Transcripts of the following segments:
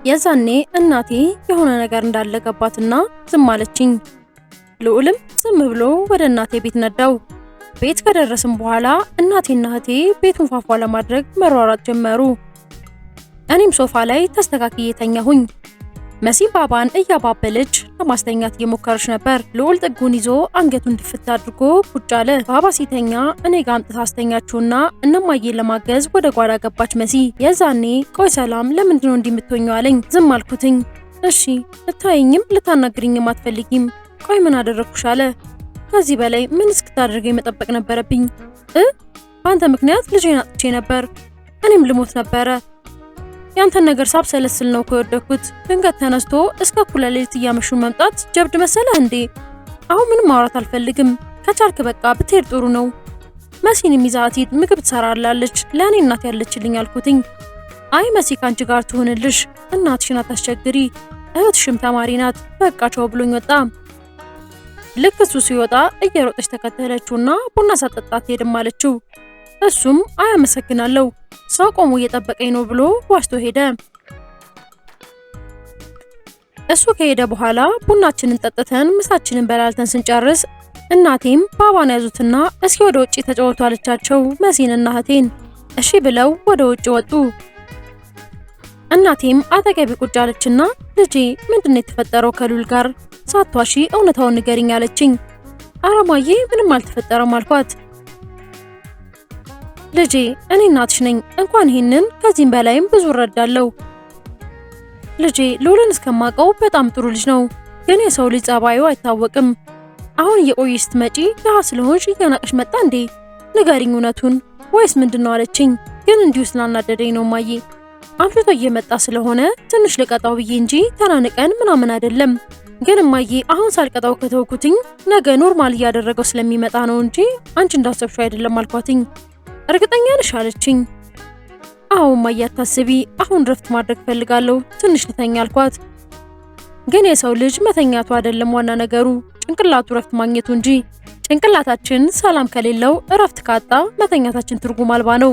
የዛኔ እናቴ የሆነ ነገር እንዳለ ገባትና ዝም አለችኝ። ልዑልም ዝም ብሎ ወደ እናቴ ቤት ነዳው። ቤት ከደረስን በኋላ እናቴና እህቴ ቤቱን ፏፏ ለማድረግ መሯሯጥ ጀመሩ። እኔም ሶፋ ላይ ተስተካክዬ ተኛሁኝ። መሲ ባባን እያባበለች ለማስተኛት እየሞከረች ነበር። ልዑል ጥጉን ይዞ አንገቱን ድፍት አድርጎ ቁጭ አለ። ባባ ሲተኛ እኔ ጋር አምጥታ አስተኛችውና እነማዬን ለማገዝ ወደ ጓዳ ገባች መሲ። የዛኔ ቆይ ሰላም ለምንድነው እንዲህ የምትሆኚው አለኝ። ዝም አልኩትኝ። እሺ ልታየኝም ልታናግሪኝም አትፈልጊም? ቆይ ምን አደረግኩሽ አለ። ከዚህ በላይ ምን እስክታደርገኝ መጠበቅ ነበረብኝ? በአንተ ምክንያት ልጄን አጥቼ ነበር። እኔም ልሞት ነበረ። ያንተን ነገር ሳብሰለስል ነው ከወደኩት። ድንገት ተነስቶ እስከ እኩለ ሌሊት እያመሹ መምጣት ጀብድ መሰለህ እንዴ? አሁን ምንም ማውራት አልፈልግም። ከቻልክ በቃ ብትሄድ ጥሩ ነው። መሲን ይዛት ሂድ፣ ምግብ ትሰራላለች። ለእኔ እናት ያለችልኝ አልኩትኝ። አይ መሲ ካንቺ ጋር ትሆንልሽ፣ እናትሽን አታስቸግሪ፣ እህትሽም ተማሪ ናት። በቃ ቻው ብሎኝ ወጣ። ልክ እሱ ሲወጣ እየሮጠች ተከተለችውና ቡና ሳጠጣት ሄድም አለችው። እሱም አያመሰግናለሁ ሰው ቆሞ እየጠበቀኝ ነው ብሎ ዋሽቶ ሄደ። እሱ ከሄደ በኋላ ቡናችንን ጠጥተን ምሳችንን በላልተን ስንጨርስ እናቴም ባባን ያዙትና እስኪ ወደ ውጪ ተጫወቱ አለቻቸው መሲንና እህቴን። እሺ ብለው ወደ ውጪ ወጡ። እናቴም አጠገቤ ቁጭ አለችና ልጄ ምንድነው የተፈጠረው ከሉል ጋር? ሳትዋሺ እውነታውን ንገሪኝ አለችኝ። አረማዬ ምንም አልተፈጠረም አልኳት። ልጄ እኔ እናትሽ ነኝ። እንኳን ይሄንን ከዚህም በላይም ብዙ እረዳለሁ። ልጄ ልዑልን እስከማውቀው በጣም ጥሩ ልጅ ነው፣ ግን የሰው ልጅ ጸባዩ አይታወቅም። አሁን እየቆየሽ ስትመጪ ደሃ ስለሆንሽ እያናቀሽ መጣ እንዴ? ንገሪኝ እውነቱን ወይስ ምንድነው አለችኝ። ግን እንዲሁ ስላናደደኝ ነው ማዬ። አምሽቶ እየመጣ ስለሆነ ትንሽ ልቀጣው ብዬ እንጂ ተናንቀን ምናምን አይደለም። ግን ማዬ አሁን ሳልቀጣው ከተውኩትኝ ነገ ኖርማል እያደረገው ስለሚመጣ ነው እንጂ አንቺ እንዳሰብሽው አይደለም አልኳትኝ። እርግጠኛ ነሽ አለችኝ። አዎ ማዬ አታስቢ፣ አሁን ረፍት ማድረግ ፈልጋለሁ፣ ትንሽ ልተኛ አልኳት። ግን የሰው ልጅ መተኛቱ አይደለም ዋና ነገሩ፣ ጭንቅላቱ ረፍት ማግኘቱ እንጂ። ጭንቅላታችን ሰላም ከሌለው ረፍት ካጣ መተኛታችን ትርጉም አልባ ነው።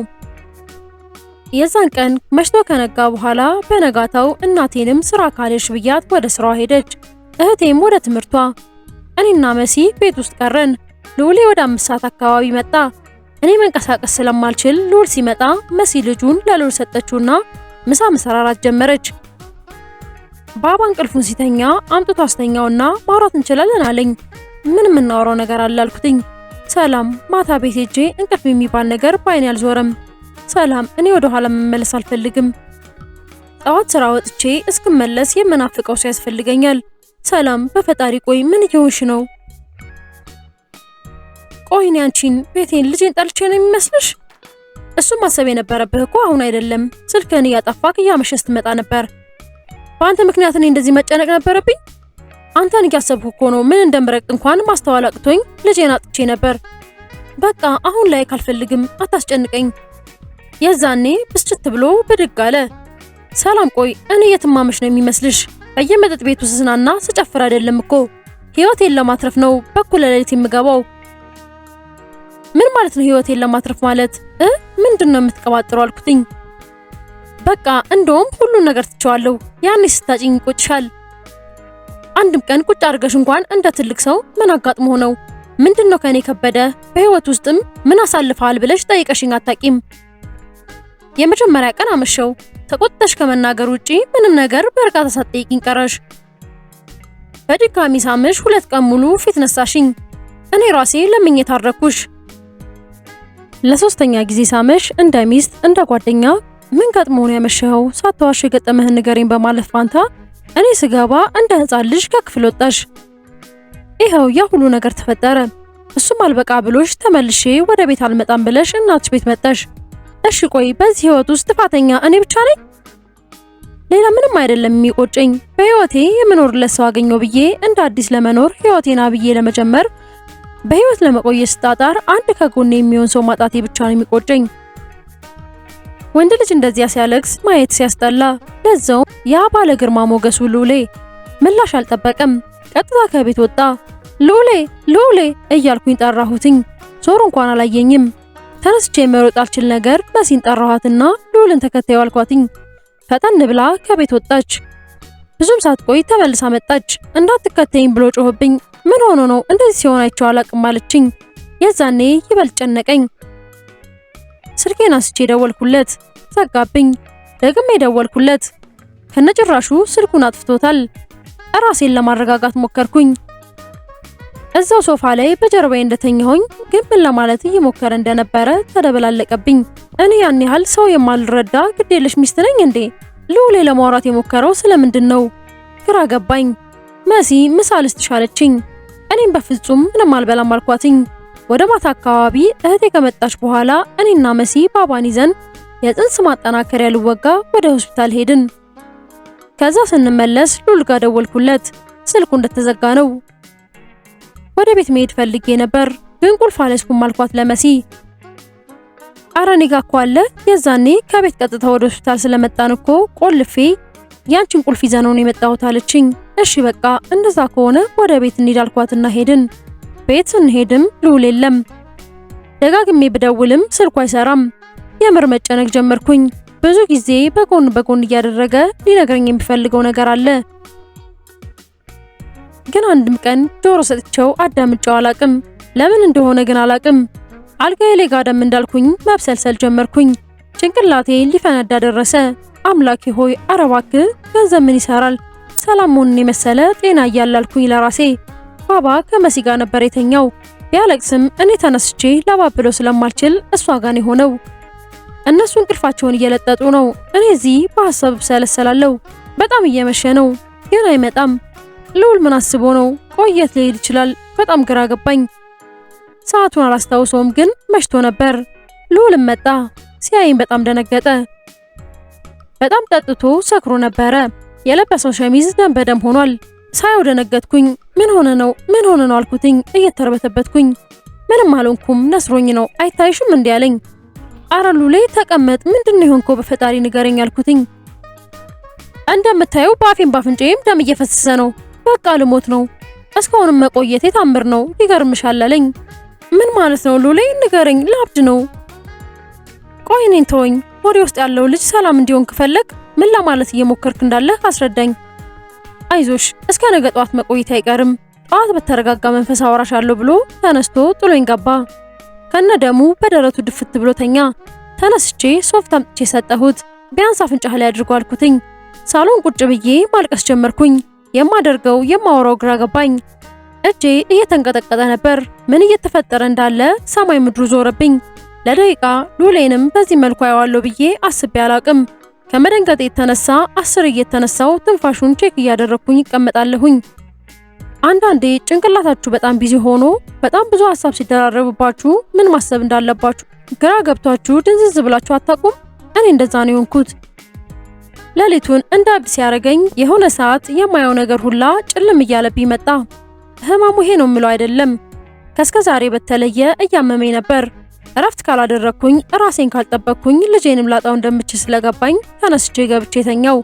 የዛን ቀን መሽቶ ከነጋ በኋላ በነጋታው እናቴንም ስራ ካለሽ ብያት ወደ ስራዋ ሄደች። እህቴም ወደ ትምህርቷ። እኔና መሲ ቤት ውስጥ ቀረን። ልዑሌ ወደ 5 ሰዓት አካባቢ መጣ። እኔ መንቀሳቀስ ስለማልችል ልዑል ሲመጣ መሲ ልጁን ለልዑል ሰጠችውና ምሳ መሰራራት ጀመረች። ባባ እንቅልፉን ሲተኛ አምጥቶ አስተኛውና ማውራት እንችላለን አለኝ። ምን የምናወራው ነገር አለ አልኩትኝ። ሰላም ማታ ቤት ሄጄ እንቅልፍ የሚባል ነገር ባይኔ አልዞረም። ሰላም እኔ ወደ ኋላ መመለስ አልፈልግም። ጠዋት ስራ ወጥቼ እስክመለስ የምናፍቀው ሰው ያስፈልገኛል። ሰላም በፈጣሪ ቆይ ምን እየሆንሽ ነው? ቆይ እኔ አንቺን ቤቴን ልጄን ጠልቼ ነው የሚመስልሽ? እሱም ማሰብ የነበረብህ እኮ አሁን አይደለም። ስልክህን እያጠፋክ እያመሸህ ስትመጣ ነበር። በአንተ ምክንያት እኔ እንደዚህ መጨነቅ ነበረብኝ? አንተን እያሰብኩ እኮ ነው። ምን እንደምረቅ እንኳን ማስተዋል አቅቶኝ ልጄን አጥቼ ነበር። በቃ አሁን ላይ ካልፈልግም አታስጨንቀኝ። የዛኔ ብስጭት ብሎ ብድግ አለ። ሰላም ቆይ እኔ የትማመሽ ነው የሚመስልሽ? በየመጠጥ ቤቱ ስዝናና ስጨፍር አይደለም እኮ ህይወቴን ለማትረፍ ነው በኩለ ሌሊት የምገባው። ምን ማለት ነው ህይወቴን ለማትረፍ ማለት? ምንድነው የምትቀባጥረው አልኩትኝ። በቃ እንደውም ሁሉን ነገር ትቸዋለሁ። ያኔ ስታጭኝ ይቆጭሻል። አንድም ቀን ቁጭ አድርገሽ እንኳን እንደ ትልቅ ሰው ምን አጋጥሞ ነው? ምንድነው ከኔ ከበደ? በህይወት ውስጥም ምን አሳልፈሃል ብለሽ ጠይቀሽኝ አታቂም። የመጀመሪያ ቀን አመሸው። ተቆጥተሽ ከመናገር ውጪ ምንም ነገር በእርጋታ ሳትጠይቂኝ ቀረሽ። በድጋሚ ሳምሽ 2 ቀን ሙሉ ፊት ነሳሽኝ። እኔ ራሴ ለምኜ ታረኩሽ። ለሶስተኛ ጊዜ ሳምሽ እንደ ሚስት እንደ ጓደኛ ምን ገጥሞ ነው ያመሸኸው? ሳትዋሽ የገጠመህን ንገረኝ በማለት ፋንታ እኔ ስገባ እንደ ህፃን ልጅ ከክፍል ወጣሽ። ይኸው ያ ሁሉ ነገር ተፈጠረ። እሱም አልበቃ ብሎሽ ተመልሼ ወደ ቤት አልመጣም ብለሽ እናትሽ ቤት መጣሽ። እሺ ቆይ በዚህ ህይወት ውስጥ ጥፋተኛ እኔ ብቻ ነኝ? ሌላ ምንም አይደለም የሚቆጨኝ። በህይወቴ የምኖርለት ሰው አገኘው ብዬ እንደ አዲስ ለመኖር ህይወቴን አብዬ ለመጀመር በህይወት ለመቆየት ስጣጣር አንድ ከጎኔ የሚሆን ሰው ማጣቴ ብቻ ነው የሚቆጨኝ። ወንድ ልጅ እንደዚያ ሲያለቅስ ማየት ሲያስጠላ። ለዛው ያ ባለ ግርማ ሞገሱ ልዑሌ ምላሽ አልጠበቀም። ቀጥታ ከቤት ወጣ። ልዑሌ እያልኩኝ ጠራሁትኝ። ዞር እንኳን አላየኝም። ተነስቼ መሮጥ አልችል ነገር መሲን ጠራኋትና ልዑልን ተከታዩ አልኳትኝ። ፈጠን ብላ ከቤት ወጣች። ብዙም ሳትቆይ ተመልሳ መጣች። እንዳትከተኝ ብሎ ጮህብኝ። ምን ሆኖ ነው እንደዚህ ሲሆን አይቼው አላቅም አለችኝ። የዛኔ ይበልጥ ጨነቀኝ። ስልኬን አንስቼ ደወልኩለት፣ ዘጋብኝ። ደግሜ ደወልኩለት፣ ከነጭራሹ ስልኩን አጥፍቶታል። ራሴን ለማረጋጋት ሞከርኩኝ። እዛው ሶፋ ላይ በጀርባዬ እንደተኛሁኝ ግን ምን ለማለት እየሞከረ እንደነበረ ተደበላለቀብኝ። እኔ ያን ያህል ሰው የማልረዳ ግዴለሽ ሚስት ነኝ እንዴ? ልዑሌ ለማውራት የሞከረው ስለምንድን ነው? ግራ ገባኝ። መሲ ምሳ ልስጥሽ አለችኝ። እኔም በፍጹም ምንም አልበላም አልኳትኝ። ወደ ማታ አካባቢ እህቴ ከመጣች በኋላ እኔና መሲ ባባን ይዘን የጽንስ ማጠናከሪያ ልወጋ ወደ ሆስፒታል ሄድን። ከዛ ስንመለስ ሉል ጋር ደወልኩለት። ስልኩ እንደተዘጋ ነው። ወደ ቤት መሄድ ፈልጌ ነበር ግን ቁልፍ አልያዝኩም አልኳት ለመሲ። አረ እኔ ጋ እኮ አለ። የዛኔ ከቤት ቀጥታ ወደ ሆስፒታል ስለመጣን እኮ ቆልፌ ያንቺን ቁልፍ ይዘን ነው የመጣሁት አለችኝ። እሺ በቃ እንደዛ ከሆነ ወደ ቤት እንሂድ አልኳትና ሄድን። ቤት ስንሄድም ልዑል የለም። ደጋግሜ ብደውልም ስልኩ አይሰራም። የምር መጨነቅ ጀመርኩኝ። ብዙ ጊዜ በጎን እያደረገ ሊነግረኝ የሚፈልገው ነገር አለ። ግን አንድም ቀን ጆሮ ሰጥቼው አዳምጬው አላቅም። ለምን እንደሆነ ግን አላቅም። አልጋዬ ላይ ጋደም እንዳልኩኝ መብሰልሰል ጀመርኩኝ። ጭንቅላቴ ሊፈነዳ ደረሰ። አምላኬ ሆይ ኧረ እባክህ ገንዘብ ምን ይሰራል? ሰላም መሆንን የመሰለ ጤና እያላልኩኝ ለራሴ። ባባ ከመሲ ጋር ነበር የተኛው። ቢያለቅስም እኔ ተነስቼ ላባብለው ስለማልችል እሷ ጋር ነው የሆነው። እነሱ እንቅልፋቸውን እየለጠጡ ነው። እኔ እዚህ በሐሳብ ብሰለሰላለሁ። በጣም እየመሸ ነው ግን አይመጣም። ልዑል ምን አስቦ ነው? ቆየት ሊሄድ ይችላል። በጣም ግራ ገባኝ። ሰዓቱን አላስታውሰውም ግን መሽቶ ነበር። ልዑልም መጣ። ሲያይኝ በጣም ደነገጠ። በጣም ጠጥቶ ሰክሮ ነበረ። የለበሰው ሸሚዝ ደም በደም ሆኗል። ሳየው ደነገጥኩኝ። ምን ሆነ ነው አልኩትኝ እየተርበተበትኩኝ። ምንም አልሆንኩም ነስሮኝ ነው አይታይሽም እንዴ አለኝ። አረ ሉሌ ተቀመጥ፣ ምንድነው የሆንከው በፈጣሪ ንገረኝ አልኩትኝ። እንደምታየው በአፌም ባፍንጫዬም ደም እየፈሰሰ ነው። በቃ ልሞት ነው። እስካሁንም መቆየቴ ታምር ነው። ይገርምሻል አለኝ። ምን ማለት ነው ሉሌ ንገረኝ፣ ላብድ ነው። ቆይ እኔን ተወኝ። ወሬ ውስጥ ያለው ልጅ ሰላም እንዲሆን ከፈለግ ምን ለማለት እየሞከርክ እንዳለ አስረዳኝ። አይዞሽ እስከ ነገ ጧት መቆየት አይቀርም። ጧት በተረጋጋ መንፈስ አወራሻለሁ ብሎ ተነስቶ ጥሎኝ ገባ። ከነ ደሙ በደረቱ ድፍት ብሎ ተኛ። ተነስቼ ሶፍት አምጥቼ ሰጠሁት። ቢያንስ አፍንጫህ ላይ አድርጎ አልኩትኝ። ሳሎን ቁጭ ብዬ ማልቀስ ጀመርኩኝ። የማደርገው የማወራው ግራ ገባኝ። እጄ እየተንቀጠቀጠ ነበር። ምን እየተፈጠረ እንዳለ ሰማይ ምድሩ ዞረብኝ። ለደቂቃ ሉሌንም በዚህ መልኩ አየዋለሁ ብዬ አስቤ አላቅም። ከመደንገጤ የተነሳ 10 እየተነሳው ትንፋሹን ቼክ እያደረኩኝ እቀመጣለሁኝ። አንዳንዴ ጭንቅላታችሁ በጣም ቢዚ ሆኖ በጣም ብዙ ሐሳብ ሲደራረብባችሁ ምን ማሰብ እንዳለባችሁ ግራ ገብቷችሁ ድንዝዝ ብላችሁ አታቁም? እኔ እንደዛ ነው የሆንኩት። ሌሊቱን እንደ አዲስ ያረገኝ የሆነ ሰዓት የማየው ነገር ሁላ ጭልም እያለብኝ መጣ። ህመሙ ይሄ ነው የምለው አይደለም። ከስከዛሬ በተለየ እያመመኝ ነበር። እረፍት ካላደረኩኝ ራሴን ካልጠበቅኩኝ ልጄንም ላጣው እንደምችል ስለገባኝ ተነስቼ ገብቼ ተኛው።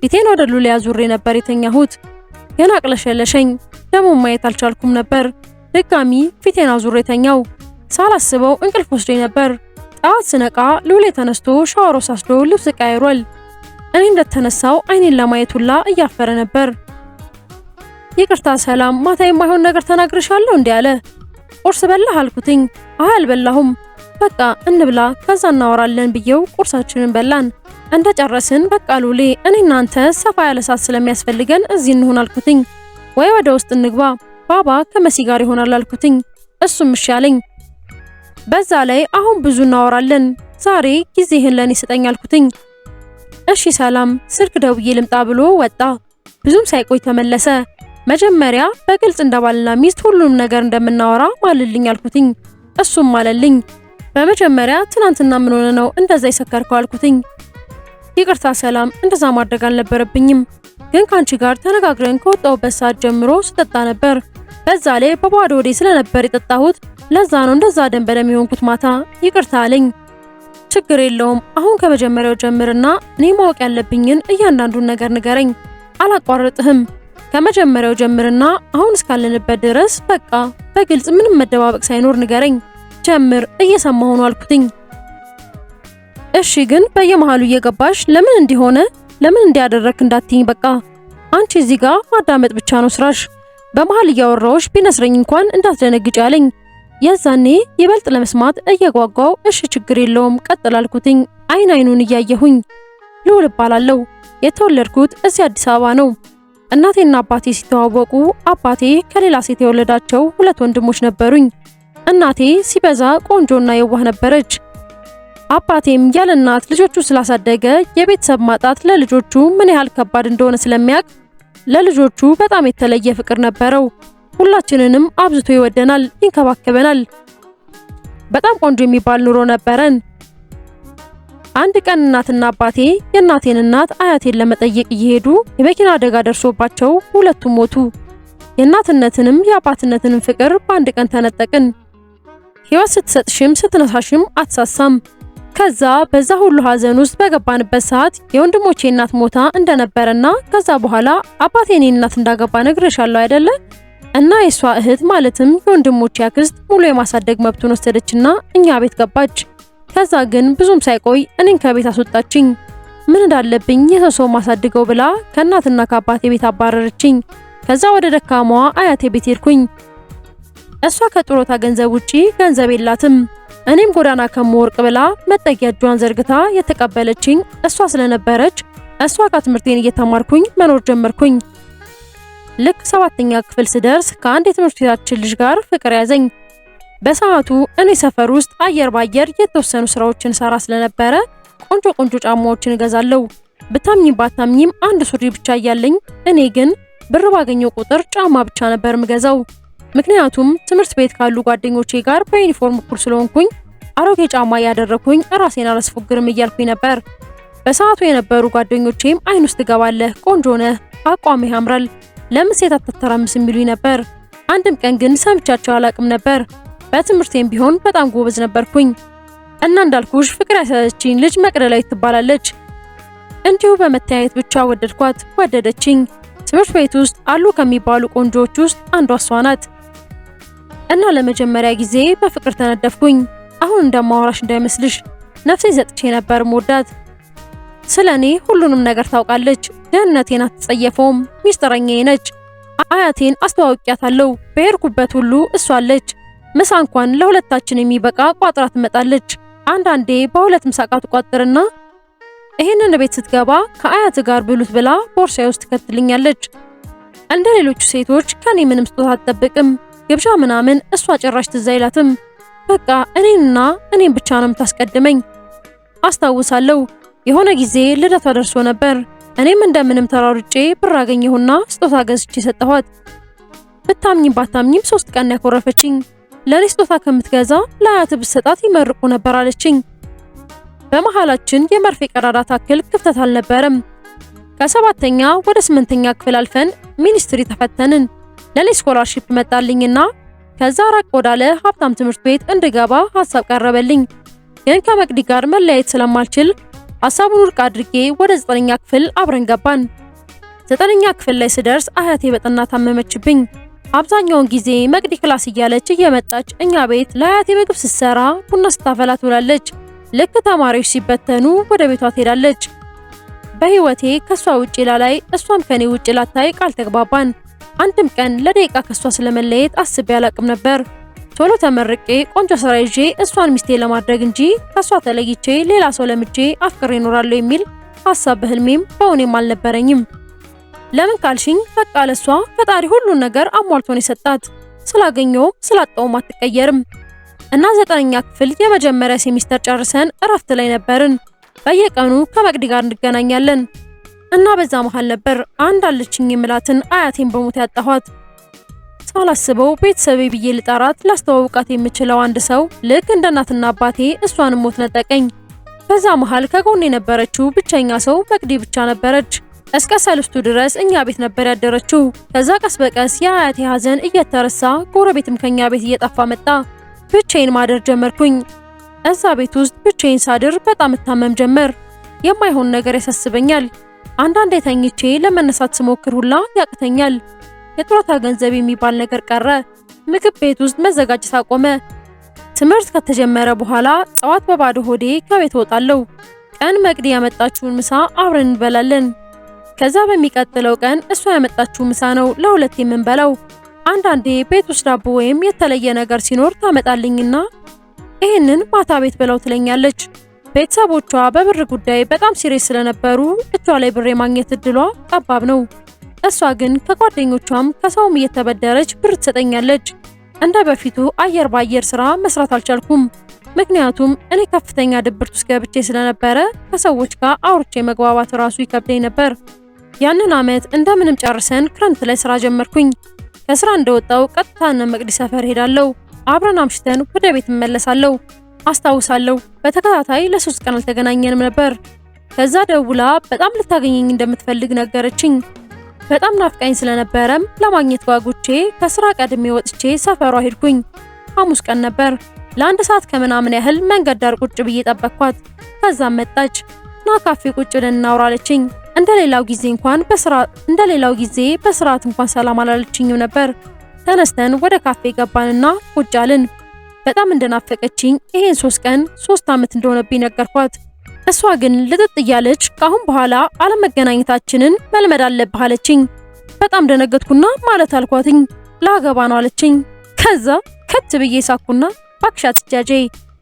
ፊቴን ወደ ሉሌ አዙሬ ነበር የተኛሁት። ገና አቅለሸለሸኝ። ደግሞ ማየት አልቻልኩም ነበር። ድጋሚ ፊቴን አዙሬ ተኛው። ሳላስበው እንቅልፍ ወስዶኝ ነበር። ጠዋት ስነቃ ሉሌ ተነስቶ ሻወር ወስዶ ልብስ ቀይሯል። እኔ እንደተነሳው አይኔን ለማየት ሁላ እያፈረ ነበር። ይቅርታ ሰላም፣ ማታ የማይሆን ነገር ተናግረሻለሁ እንዴ አለ። ቁርስ በላህ አልኩትኝ። አይ አልበላሁም። በቃ እንብላ ከዛ እናወራለን ብዬው ቁርሳችንን በላን። እንደጨረስን በቃ ሉሌ እኔ እናንተ ሰፋ ያለ ሰዓት ስለሚያስፈልገን እዚህ እንሆን አልኩትኝ። ወይ ወደ ውስጥ እንግባ ባባ ከመሲ ጋር ይሆናል አልኩትኝ። እሱም እሺ አለኝ። በዛ ላይ አሁን ብዙ እናወራለን። ዛሬ ጊዜህን ለኔ ስጠኝ አልኩትኝ። እሺ ሰላም ስልክ ደውዬ ልምጣ ብሎ ወጣ። ብዙም ሳይቆይ ተመለሰ። መጀመሪያ በግልጽ እንደባልና ሚስት ሁሉንም ነገር እንደምናወራ ማልልኝ አልኩትኝ። እሱም ማለልኝ። በመጀመሪያ ትናንትና ምን ሆነ ነው እንደዛ ይሰከርከው አልኩትኝ። ይቅርታ ሰላም፣ እንደዛ ማድረግ አልነበረብኝም፣ ግን ካንቺ ጋር ተነጋግረን ከወጣሁበት ሰዓት ጀምሮ ስጠጣ ነበር። በዛ ላይ በባዶ ወዴ ስለነበር የጠጣሁት፣ ለዛ ነው እንደዛ ደም በደም የሆንኩት ማታ። ይቅርታ አለኝ። ችግር የለውም፣ አሁን ከመጀመሪያው ጀምርና እኔ ማወቅ ያለብኝን እያንዳንዱን ነገር ንገረኝ፣ አላቋርጥህም። ከመጀመሪያው ጀምርና አሁን እስካለንበት ድረስ በቃ በግልጽ ምንም መደባበቅ ሳይኖር ንገረኝ። ጀምር፣ እየሰማሁ ነው አልኩትኝ። እሺ ግን በየመሃሉ እየገባሽ ለምን እንዲሆነ ለምን እንዲያደረክ እንዳትኝ በቃ አንቺ እዚህ ጋር ማዳመጥ ብቻ ነው ስራሽ። በመሃል እያወራሁሽ ቢነስረኝ እንኳን እንዳትደነግጭ አለኝ። የዛኔ ይበልጥ ለመስማት እየጓጓው እሺ ችግር የለውም ቀጥላልኩትኝ። አይኑን እያየሁኝ ልዑል እባላለሁ። የተወለድኩት እዚህ አዲስ አበባ ነው። እናቴና አባቴ ሲተዋወቁ አባቴ ከሌላ ሴት የወለዳቸው 2 ወንድሞች ነበሩኝ። እናቴ ሲበዛ ቆንጆና የዋህ ነበረች። አባቴም ያለ እናት ልጆቹ ስላሳደገ የቤተሰብ ማጣት ለልጆቹ ምን ያህል ከባድ እንደሆነ ስለሚያውቅ ለልጆቹ በጣም የተለየ ፍቅር ነበረው። ሁላችንንም አብዝቶ ይወደናል፣ ይንከባከበናል። በጣም ቆንጆ የሚባል ኑሮ ነበረን። አንድ ቀን እናትና አባቴ የእናቴን እናት አያቴን ለመጠየቅ እየሄዱ የመኪና አደጋ ደርሶባቸው ሁለቱም ሞቱ። የእናትነትንም የአባትነትንም ፍቅር በአንድ ቀን ተነጠቅን። ሕይወት ስትሰጥሽም ስትነሳሽም አትሳሳም። ከዛ በዛ ሁሉ ሐዘን ውስጥ በገባንበት ሰዓት የወንድሞቼ እናት ሞታ እንደነበረና ከዛ በኋላ አባቴ የኔን እናት እንዳገባ ነግሬሻለሁ አይደለ? እና የሷ እህት ማለትም የወንድሞቼ አክስት ሙሉ የማሳደግ መብቱን ወሰደችና እኛ ቤት ገባች። ከዛ ግን ብዙም ሳይቆይ እኔን ከቤት አስወጣችኝ። ምን እንዳለብኝ የሰው ሰው ማሳድገው ብላ ከእናትና ከአባቴ ቤት አባረረችኝ። ከዛ ወደ ደካማዋ አያቴ ቤት ሄድኩኝ። እሷ ከጥሮታ ገንዘብ ውጪ ገንዘብ የላትም። እኔም ጎዳና ከመወርቅ ብላ መጠጊያ እጇን ዘርግታ የተቀበለችኝ እሷ ስለነበረች እሷ ጋር ትምህርቴን እየተማርኩኝ መኖር ጀመርኩኝ። ልክ 7ኛ ክፍል ስደርስ ከአንድ የትምህርት ቤታችን ልጅ ጋር ፍቅር ያዘኝ። በሰዓቱ እኔ ሰፈር ውስጥ አየር ባየር የተወሰኑ ስራዎችን ሰራ ስለነበረ ቆንጆ ጫማዎችን እገዛለሁ። ብታምኚም ባታምኚም አንድ ሱሪ ብቻ እያለኝ እኔ ግን ብር ባገኘው ቁጥር ጫማ ብቻ ነበር ምገዛው። ምክንያቱም ትምህርት ቤት ካሉ ጓደኞቼ ጋር በዩኒፎርም እኩል ስለሆንኩኝ አሮጌ ጫማ ያደረኩኝ ራሴን አላስፎግርም እያልኩኝ ነበር። በሰዓቱ የነበሩ ጓደኞቼም አይን ውስጥ ትገባለህ፣ ቆንጆ ነህ፣ አቋምህ ያምራል፣ ለምን ሴት አትተራምስም የሚሉኝ ነበር። አንድም ቀን ግን ሰምቻቸው አላቅም ነበር። በትምህርቴም ቢሆን በጣም ጎበዝ ነበርኩኝ። እና እንዳልኩሽ ፍቅር ያሳየችኝ ልጅ መቅደላዊት ትባላለች። እንዲሁ በመተያየት ብቻ ወደድኳት፣ ወደደችኝ። ትምህርት ቤት ውስጥ አሉ ከሚባሉ ቆንጆዎች ውስጥ አንዷ እሷ ናት። እና ለመጀመሪያ ጊዜ በፍቅር ተነደፍኩኝ። አሁን እንደማወራሽ እንዳይመስልሽ ነፍሴ ሰጥቼ ነበር መወዳት። ስለኔ ሁሉንም ነገር ታውቃለች። ደህንነቴን አትጸየፈውም። ሚስጥረኛዬ ነች። አያቴን አስተዋውቂያታለሁ። በሄድኩበት ሁሉ እሷ አለች። ምሳ እንኳን ለሁለታችን የሚበቃ ቋጥራ ትመጣለች። አንዳንዴ በሁለት ምሳቃ ትቋጥርና ይሄንን ቤት ስትገባ ከአያት ጋር ብሉት ብላ ቦርሳዬ ውስጥ ትከትልኛለች። እንደ ሌሎቹ ሴቶች ከኔ ምንም ስጦታ አትጠብቅም። ግብዣ ምናምን እሷ ጭራሽ ትዝ አይላትም። በቃ እኔን ብቻ ነው የምታስቀድመኝ። አስታውሳለሁ የሆነ ጊዜ ልደቷ ደርሶ ነበር። እኔም እንደምንም ተራርጬ ብር አገኘሁና ስጦታ ገዝቼ ሰጠኋት። ብታምኚም ባታምኚም 3 ቀን ያኮረፈችኝ። ለኔ ስጦታ ከምትገዛ ለአያት ብትሰጣት ይመርቁ ነበር አለችኝ። በመሃላችን የመርፌ ቀዳዳ ታክል ክፍተት አልነበረም። ከ7ኛ ወደ 8ኛ ክፍል አልፈን ሚኒስትሪ ተፈተንን። ለኔ ስኮላርሺፕ መጣልኝና ከዛ ራቅ ወዳለ ሀብታም ትምህርት ቤት እንድገባ ሐሳብ ቀረበልኝ። ግን ከመቅዲ ጋር መለያየት ስለማልችል ሐሳቡን ውድቅ አድርጌ ወደ 9ኛ ክፍል አብረን ገባን። 9ኛ ክፍል ላይ ስደርስ አያቴ በጠና ታመመችብኝ። አብዛኛውን ጊዜ መቅዲ ክላስ እያለች እየመጣች እኛ ቤት ለአያቴ ምግብ ስትሰራ ቡና ስታፈላ ትውላለች። ልክ ተማሪዎች ሲበተኑ ወደ ቤቷ ትሄዳለች። በህይወቴ ከሷ ውጪ ላላይ እሷም ከኔ ውጪ ላታይ ቃል ተግባባን። አንድም ቀን ለደቂቃ ከሷ ስለመለየት አስቤ አላቅም ነበር። ቶሎ ተመርቄ ቆንጆ ስራ ይዤ እሷን ሚስቴ ለማድረግ እንጂ ከሷ ተለይቼ ሌላ ሰው ለምጄ አፍቅሬ እኖራለሁ የሚል ሐሳብ በህልሜም በእውኔም አልነበረኝም። ለምን ካልሽኝ በቃ ለሷ ፈጣሪ ሁሉን ነገር አሟልቶን የሰጣት ስላገኘውም ስላጣውም አትቀየርም። እና 9ኛ ክፍል የመጀመሪያ ሴሚስተር ጨርሰን እረፍት ላይ ነበርን። በየቀኑ ከመቅዲ ጋር እንገናኛለን። እና በዛ መሃል ነበር አንድ አለችኝ የምላትን አያቴን በሞት ያጣኋት። ሳላስበው ቤተሰቤ ብዬ ልጠራት ላስተዋውቃት የምችለው አንድ ሰው ልክ እንደ እናትና አባቴ እሷንም ሞት ነጠቀኝ። በዛ መሃል ከጎን የነበረችው ብቸኛ ሰው መቅዲ ብቻ ነበረች። እስከ ሰልስቱ ድረስ እኛ ቤት ነበር ያደረችው። ከዛ ቀስ በቀስ የአያቴ ሐዘን እየተረሳ ጎረቤትም ከኛ ቤት እየጠፋ መጣ። ብቻዬን ማደር ጀመርኩኝ። እዛ ቤት ውስጥ ብቻዬን ሳድር በጣም እታመም ጀመር። የማይሆን ነገር ያሳስበኛል። አንዳንዴ ተኝቼ ለመነሳት ስሞክር ሁላ ያቅተኛል። የጡረታ ገንዘብ የሚባል ነገር ቀረ። ምግብ ቤት ውስጥ መዘጋጀት አቆመ። ትምህርት ከተጀመረ በኋላ ጠዋት በባዶ ሆዴ ከቤት ወጣለሁ። ቀን መቅዲ ያመጣችውን ምሳ አብረን እንበላለን። ከዛ በሚቀጥለው ቀን እሷ ያመጣችው ምሳ ነው ለሁለት የምንበላው። አንዳንዴ ቤት ውስጥ ዳቦ ወይም የተለየ ነገር ሲኖር ታመጣልኝና ይሄንን ማታ ቤት በላው ትለኛለች። ቤተሰቦቿ በብር ጉዳይ በጣም ሲሪየስ ስለነበሩ እጇ ላይ ብር የማግኘት እድሏ ጠባብ ነው። እሷ ግን ከጓደኞቿም ከሰውም እየተበደረች ብር ትሰጠኛለች። እንደ በፊቱ አየር ባየር ስራ መስራት አልቻልኩም። ምክንያቱም እኔ ከፍተኛ ድብርት ውስጥ ገብቼ ስለነበረ ከሰዎች ጋር አውርቼ መግባባት ራሱ ይከብደኝ ነበር። ያንን አመት እንደምንም ጨርሰን ክረምት ላይ ስራ ጀመርኩኝ። ከስራ እንደወጣው ቀጥታ እነ መቅዲ ሰፈር ሄዳለሁ። አብረን አምሽተን ወደ ቤት እመለሳለሁ። አስታውሳለሁ በተከታታይ ለ3 ቀን አልተገናኘንም ነበር። ከዛ ደውላ በጣም ልታገኘኝ እንደምትፈልግ ነገረችኝ። በጣም ናፍቃኝ ስለነበረም ለማግኘት ጓጉቼ ከስራ ቀድሜ ወጥቼ ሰፈሯ ሄድኩኝ። ሐሙስ ቀን ነበር። ለ1 ሰዓት ከምናምን ያህል መንገድ ዳር ቁጭ ብዬ ጠበቅኳት። ከዛም መጣች። ና ካፌ ቁጭ ብለን እናውራ አለችኝ። እንደሌላው ጊዜ በስርዓት እንኳን ሰላም አላለችኝም ነበር። ተነስተን ወደ ካፌ ገባንና ቁጭ አልን። በጣም እንደናፈቀችኝ ይሄን 3 ቀን 3 ዓመት እንደሆነብኝ ነገርኳት። እሷ ግን ልጥጥ እያለች ካሁን በኋላ አለመገናኘታችንን መልመድ አለብህ አለችኝ። በጣም ደነገጥኩና ማለት አልኳትኝ። ላገባ ነው አለችኝ። ከዛ ከት ብዬ ሳኩና ባክሽ አትጃጄ፣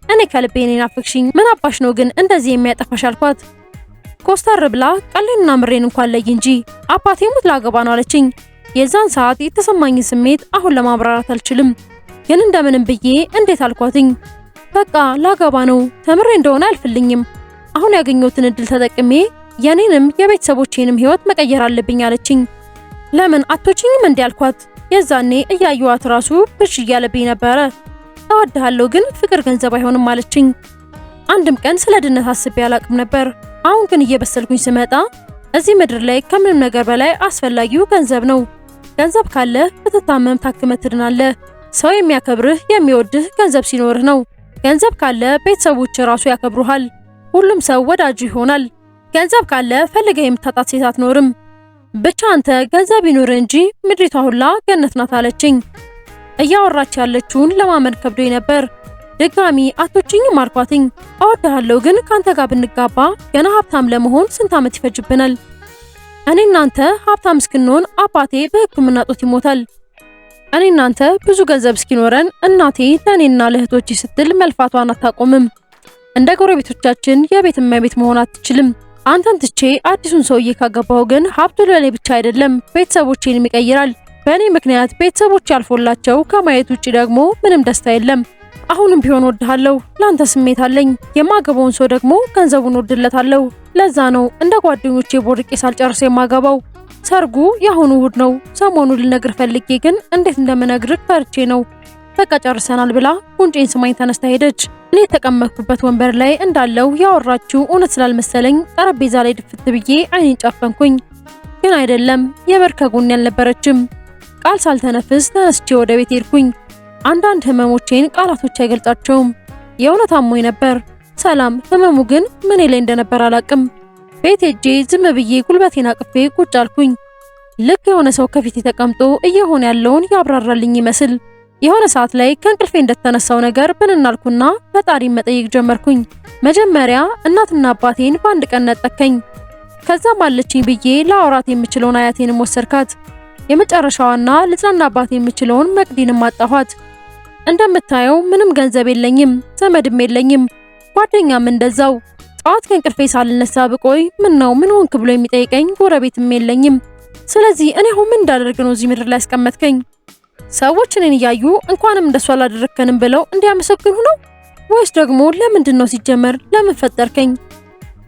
እኔ ከልቤ ነኝ ናፍቅሽኝ፣ ምን አባሽ ነው ግን እንደዚህ የሚያጠፋሽ አልኳት። ኮስተር ብላ ቀሌንና ምሬን እንኳን ለይ እንጂ አባቴ ሙት ላገባ ነው አለችኝ። የዛን ሰዓት የተሰማኝን ስሜት አሁን ለማብራራት አልችልም፣ ግን እንደምንም ብዬ እንዴት አልኳትኝ። በቃ ላገባ ነው፣ ተምሬ እንደሆነ አልፍልኝም። አሁን ያገኘሁትን እድል ተጠቅሜ የኔንም የቤተሰቦቼንም ህይወት መቀየር አለብኝ አለችኝ። ለምን አትወጪኝም እንዴ አልኳት። የዛኔ እያየኋት ራሱ ብዥ እያለብኝ ነበረ። እወድሃለሁ ግን ፍቅር ገንዘብ አይሆንም አለችኝ። አንድም ቀን ስለ ድነት አስቤ አላቅም ነበር። አሁን ግን እየበሰልኩኝ ስመጣ እዚህ ምድር ላይ ከምንም ነገር በላይ አስፈላጊው ገንዘብ ነው። ገንዘብ ካለ ብትታመም ታክመህ ትድናለህ። ሰው የሚያከብርህ የሚወድህ ገንዘብ ሲኖርህ ነው። ገንዘብ ካለ ቤተሰቦች ራሱ ያከብሩሃል። ሁሉም ሰው ወዳጅ ይሆናል። ገንዘብ ካለ ፈልገህ የምታጣት ሴት አትኖርም። ብቻ አንተ ገንዘብ ይኑር እንጂ ምድሪቷ ሁላ ገነት ናት አለችኝ። እያወራች ያለችውን ለማመን ከብዶኝ ነበር። ድጋሚ አትወጪኝም አልኳትኝ። እወድሃለሁ ግን ካንተ ጋር ብንጋባ ገና ሀብታም ለመሆን ስንት ዓመት ይፈጅብናል? እኔ እናንተ ሀብታም እስክንሆን አባቴ በሕክምና ጦት ይሞታል። እኔ እናንተ ብዙ ገንዘብ እስኪኖረን እናቴ ለእኔና ለእህቶቼ ስትል መልፋቷን አታቆምም። እንደ ጎረቤቶቻችን የቤት እመቤት መሆን አትችልም። አንተን ትቼ አዲሱን ሰውዬ ካገባው ግን ሀብቱ ለኔ ብቻ አይደለም ቤተሰቦቼንም ይቀይራል። በእኔ ምክንያት ቤተሰቦች ያልፎላቸው ከማየት ውጪ ደግሞ ምንም ደስታ የለም። አሁንም ቢሆን ወድሃለሁ፣ ላንተ ስሜት አለኝ። የማገባውን ሰው ደግሞ ገንዘቡን ወድለታለሁ። ለዛ ነው እንደ ጓደኞቼ ቦርቄ ሳልጨርስ የማገባው። ሰርጉ ያሁኑ እሁድ ነው። ሰሞኑን ልነግር ፈልጌ ግን እንዴት እንደምነግርህ ፈርቼ ነው። በቃ ጨርሰናል ብላ ጉንጬን ስማኝ ተነስታ ሄደች። እኔ የተቀመጥኩበት ወንበር ላይ እንዳለው ያወራችው እውነት ስላልመሰለኝ ጠረጴዛ ላይ ድፍት ብዬ አይኔን ጨፈንኩኝ። ግን አይደለም፣ የምር ከጎኔ አልነበረችም። ቃል ሳልተነፍስ ተነስቼ ወደ ቤት ሄድኩኝ። አንዳንድ ህመሞቼን ቃላቶች አይገልጻቸውም። የእውነት አሞኝ ነበር። ሰላም ህመሙ ግን ምን ላይ እንደነበር አላቅም። ቤት ሄጄ ዝም ብዬ ጉልበቴን አቅፌ ቁጭ አልኩኝ። ልክ የሆነ ሰው ከፊቴ ተቀምጦ እየሆነ ያለውን ያብራራልኝ ይመስል የሆነ ሰዓት ላይ ከእንቅልፌ እንደተነሳው ነገር ብንናልኩና ፈጣሪን መጠየቅ ጀመርኩኝ። መጀመሪያ እናትና አባቴን በአንድ ቀን ነጠከኝ። ከዛም አለችኝ ብዬ ለአውራት የምችለውን አያቴንም ወሰድካት። የመጨረሻዋና ልጽናናባት የምችለውን መቅዲንም አጣኋት። እንደምታየው ምንም ገንዘብ የለኝም፣ ዘመድም የለኝም፣ ጓደኛም እንደዛው። ጠዋት ከእንቅልፌ ሳልነሳ ብቆይ ምን ሆንክ ብሎ የሚጠይቀኝ ጎረቤትም የለኝም። ስለዚህ እኔ አሁን ምን እንዳደርግ ነው እዚህ ምድር ላይ ያስቀመጥከኝ? ሰዎች እኔን እያዩ እንኳንም እንደሷ አላደረከንም ብለው እንዲያመሰግኑ ነው ወይስ ደግሞ ለምንድን ነው ሲጀመር ለምን ፈጠርከኝ?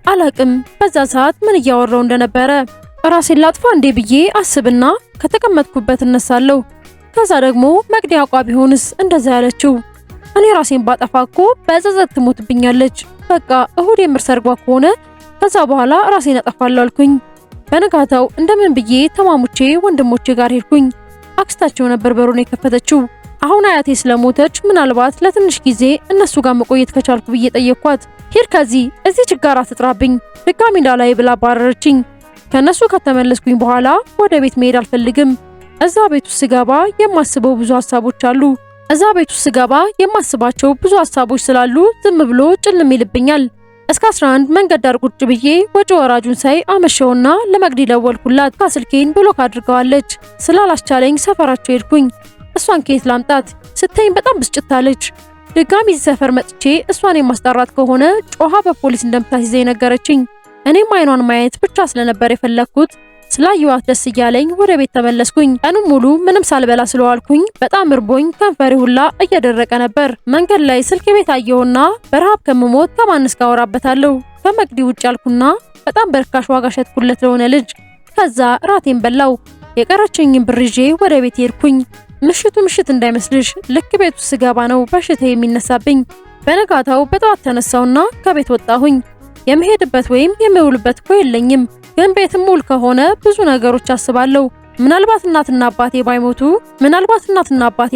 አላቅም። በዛ ሰዓት ምን እያወራው እንደነበረ ራሴን ላጥፋ እንዴ ብዬ አስብና ከተቀመጥኩበት እነሳለሁ። ከዛ ደግሞ መቅዲ አቋ ቢሆንስ እንደዛ ያለችው? እኔ ራሴን ባጠፋ እኮ በጸጸት ትሞትብኛለች። በቃ እሁድ የምር ሰርጓ ከሆነ ከዛ በኋላ ራሴን አጠፋለሁ አልኩኝ። በነጋታው እንደምን ብዬ ተማሙቼ ወንድሞቼ ጋር ሄድኩኝ። አክስታቸው ነበር በሩን የከፈተችው። አሁን አያቴ ስለሞተች ምናልባት ለትንሽ ጊዜ እነሱ ጋር መቆየት ከቻልኩ ብዬ ጠየቅኳት። ሂድ ከዚህ እዚህ ችጋር አትጥራብኝ ድጋሚ እንዳላይ ብላ ባረረችኝ። ከነሱ ከተመለስኩኝ በኋላ ወደ ቤት መሄድ አልፈልግም። እዛ ቤት ውስጥ ስገባ የማስበው ብዙ ሐሳቦች አሉ። እዛ ቤት ውስጥ ስገባ የማስባቸው ብዙ ሐሳቦች ስላሉ ዝም ብሎ ጭልም ይልብኛል። እስከ 11 መንገድ ዳር ቁጭ ብዬ ወጪ ወራጁን ሳይ አመሸውና ለመቅዲ ደወልኩላት። ስልኬን ብሎክ አድርገዋለች። ስላላስቻለኝ ሰፈራቸው ሄድኩኝ። እሷን ከየት ላምጣት ስተኝ በጣም ብስጭታለች። ድጋሚ ሰፈር መጥቼ እሷን የማስጠራት ከሆነ ጮሃ በፖሊስ እንደምታስይዘኝ ነገረችኝ። እኔም አይኗን ማየት ብቻ ስለነበር የፈለኩት ስላየዋት ደስ እያለኝ ወደ ቤት ተመለስኩኝ። ቀኑን ሙሉ ምንም ሳልበላ ስለዋልኩኝ በጣም እርቦኝ ከንፈሬ ሁላ እየደረቀ ነበር። መንገድ ላይ ስልክ ቤት አየሁና በረሃብ ከምሞት ከማንስ ጋር አወራበታለሁ ከመቅዲ ውጭ ያልኩና በጣም በርካሽ ዋጋ ሸጥኩለት ለሆነ ልጅ። ከዛ ራቴን በላው። የቀረችኝን ብር ይዤ ወደ ቤት ሄድኩኝ። ምሽቱ ምሽት እንዳይመስልሽ ልክ ቤቱ ስገባ ነው በሽታ የሚነሳብኝ። በነጋታው በጠዋት ተነሳውና ከቤት ወጣሁኝ። የምሄድበት ወይም የምውልበት እኮ የለኝም፣ ግን ቤትም ሙሉ ከሆነ ብዙ ነገሮች አስባለሁ። ምናልባት እናትና አባቴ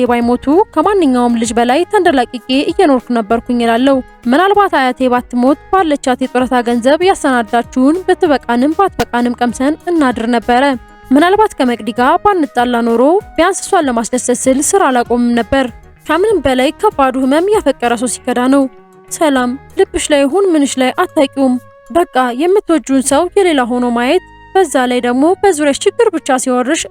ባይሞቱ ከማንኛውም ልጅ በላይ ተንደላቅቄ እየኖርኩ ነበርኩኝ እላለሁ። ምናልባት አያቴ ባትሞት ባለቻት የጡረታ ገንዘብ ያሰናዳችውን ብትበቃንም ባትበቃንም ቀምሰን እናድር ነበረ። ምናልባት ከመቅዲ ጋር ባንጣላ ኖሮ ቢያንስ እሷን ለማስደሰት ስል ስራ አላቆምም ነበር። ከምንም በላይ ከባዱ ህመም ያፈቀረ ሰው ሲከዳ ነው። ሰላም ልብሽ ላይ ይሁን ምንሽ ላይ አታቂውም። በቃ የምትወጁን ሰው የሌላ ሆኖ ማየት፣ በዛ ላይ ደግሞ በዙሪያሽ ችግር ብቻ ሲወርሽ።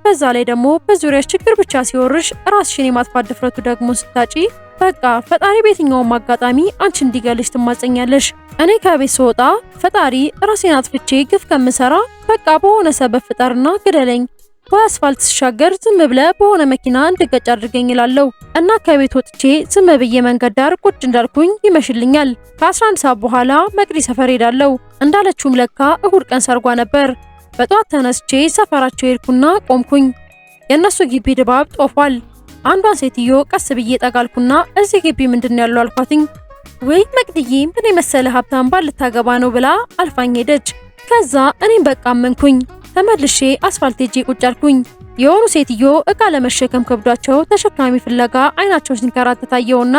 በዛ ላይ ደግሞ በዙሪያሽ ችግር ብቻ ሲወርሽ ራስሽን የማጥፋት ድፍረቱ ደግሞ ስታጪ፣ በቃ ፈጣሪ በየትኛውም አጋጣሚ አንቺ እንዲገልሽ ትማጸኛለሽ። እኔ ከቤት ስወጣ ፈጣሪ ራሴን አጥፍቼ ግፍ ከምሰራ በቃ በሆነ ሰበብ ፍጠርና ግደለኝ፣ ወይ አስፋልት ስሻገር ዝም ብለ በሆነ መኪና እንድገጭ አድርገኝ እላለሁ። እና ከቤት ወጥቼ ዝም ብዬ መንገድ ዳር ቁጭ እንዳልኩኝ ይመሽልኛል። ከ11 ሰዓት በኋላ መቅዲ ሰፈር ሄዳለሁ። እንዳለችውም ለካ እሁድ ቀን ሰርጓ ነበር። በጧት ተነስቼ ሰፈራቸው ሄድኩና ቆምኩኝ። የእነሱ ግቢ ድባብ ጦፏል። አንዷን ሴትዮ ቀስ ብዬ ጠጋልኩና እዚህ ግቢ ምንድን ያለው አልኳትኝ። ወይ መቅዲዬ ምን የመሰለ ሀብታም ባል ልታገባ ነው ብላ አልፋኝ ሄደች። ከዛ እኔም በቃ አመንኩኝ። ተመልሼ አስፋልት ሄጄ ቁጭ አልኩኝ። የሆኑ ሴትዮ እቃ ለመሸከም ከብዷቸው ተሸካሚ ፍለጋ አይናቸው ሲንከራተት አየሁና